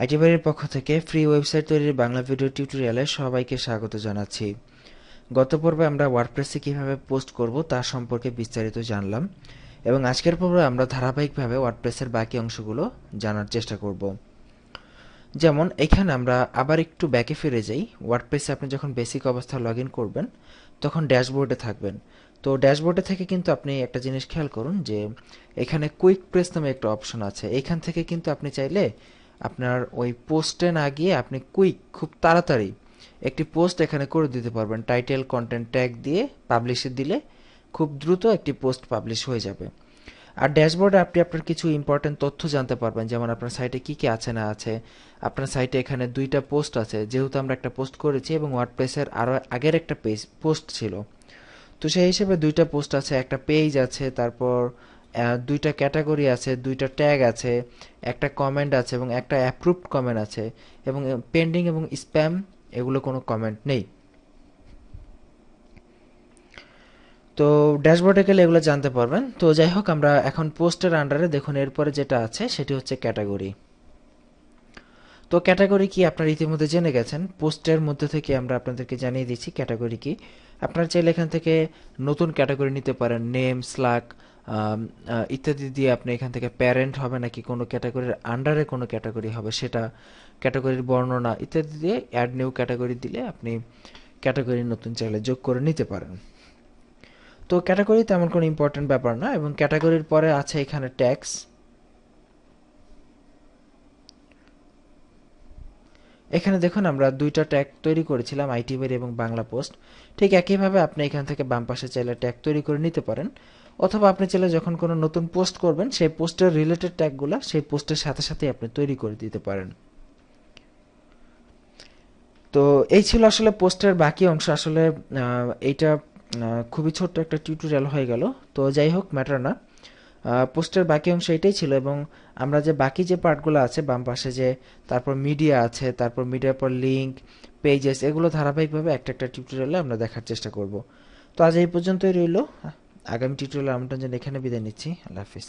IT বাড়ির পক্ষ থেকে ফ্রি ওয়েবসাইট তৈরির বাংলা ভিডিও টিউটোরিয়ালে সবাইকে স্বাগত জানাচ্ছি। গত পর্বে আমরা ওয়ার্ডপ্রেসে কিভাবে পোস্ট করব তা সম্পর্কে বিস্তারিত জানলাম এবং আজকের পর্বে আমরা ধারাবাহিকভাবে ওয়ার্ডপ্রেসের বাকি অংশগুলো জানার চেষ্টা করব। যেমন এখানে আমরা আবার একটু ব্যাকে ফিরে যাই। ওয়ার্ডপ্রেসে আপনি যখন বেসিক অবস্থায় লগ ইন করবেন তখন ড্যাশবোর্ডে থাকবেন। তো ড্যাশবোর্ডে থেকে কিন্তু আপনি একটা জিনিস খেয়াল করুন যে এখানে কুইক প্রেস নামে একটা অপশন আছে। এইখান থেকে কিন্তু আপনি চাইলে আপনার ওই পোস্টে না গিয়ে আপনি খুব তাড়াতাড়ি একটি পোস্ট এখানে করে দিতে পারবেন। টাইটেল কন্টেন্ট ট্যাগ দিয়ে পাবলিশে দিলে খুব দ্রুত একটি পোস্ট পাবলিশ হয়ে যাবে। আর ড্যাশবোর্ডে আপনি আপনার কিছু ইম্পর্টেন্ট তথ্য জানতে পারবেন, যেমন আপনার সাইটে কি কি আছে না আছে। আপনার সাইটে এখানে 2টা পোস্ট আছে, যেহেতু আমরা একটা পোস্ট করেছি এবং ওয়ার্ডপ্রেসের আরও আগের একটা পোস্ট ছিল, তো সেই হিসেবে 2টা পোস্ট আছে, একটা পেজ আছে, তারপর 2টা ক্যাটাগরি আছে, 2টা ট্যাগ আছে, একটা কমেন্ট আছে এবং একটা অ্যাপ্রুভড কমেন্ট আছে, এবং পেন্ডিং এবং স্প্যাম এগুলো কোনো কমেন্ট নেই। তো ড্যাশবোর্ডে গেলে এগুলো জানতে পারবেন। তো যাই হোক, আমরা এখন পোস্টের আন্ডারে দেখুন এরপরে যেটা আছে সেটি হচ্ছে ক্যাটাগরি। তো ক্যাটাগরি কি আপনারা ইতিমধ্যে জেনে গেছেন। পোস্টের মধ্যে থেকে আমরা আপনাদেরকে জানিয়ে দিচ্ছি ক্যাটাগরি কি। আপনারা চাইলে এখান থেকে নতুন ক্যাটাগরি নিতে পারেন, নেম, স্ল্যাক ইত্যাদি দিয়ে। আপনি এখান থেকে প্যারেন্ট হবে নাকি কোনো ক্যাটাগরির আন্ডারে কোনো ক্যাটাগরি হবে সেটা, ক্যাটাগরির বর্ণনা ইত্যাদি দিয়ে অ্যাড নিউ ক্যাটাগরি দিলে আপনি ক্যাটাগরি নতুন চাইলে যোগ করে নিতে পারেন। তো ক্যাটাগরি তেমন কোনো ইম্পর্টেন্ট ব্যাপার না, এবং ক্যাটাগরির পরে আছে এখানে ট্যাক্স। এখানে দেখুন আমরা 2টা ট্যাগ তৈরি করেছিলাম, আইটি বাড়ি এবং বাংলা পোস্ট। ঠিক একইভাবে আপনি এখান থেকে বাম পাশে চাইলে ট্যাগ তৈরি করে নিতে পারেন, অথবা আপনি চাইলে যখন কোনো নতুন পোস্ট করবেন সেই পোস্টের রিলেটেড ট্যাগগুলো সেই পোস্টের সাথে সাথে আপনি তৈরি করে দিতে পারেন। তো এই ছিল আসলে পোস্টের বাকি অংশ। আসলে এইটা খুবই ছোট্ট একটা টিউটোরিয়াল হয়ে গেল। তো যাই হোক, ম্যাটার না। পোস্টের বাকি অংশ এটাই ছিল, এবং আমরা যে বাকি যে পার্টগুলো আছে বাম পাশে, যে তারপর মিডিয়া আছে, তারপর মিডিয়ার পর লিঙ্ক, পেজেস, এগুলো ধারাবাহিকভাবে একটা একটা টিউটোরিয়ালে আমরা দেখার চেষ্টা করব। তো আজ এই পর্যন্তই রইল। আগামী টিউটোরিয়ালে আমরা যেন এখানে বিদায় নিচ্ছি। আল্লাহ হাফিজ।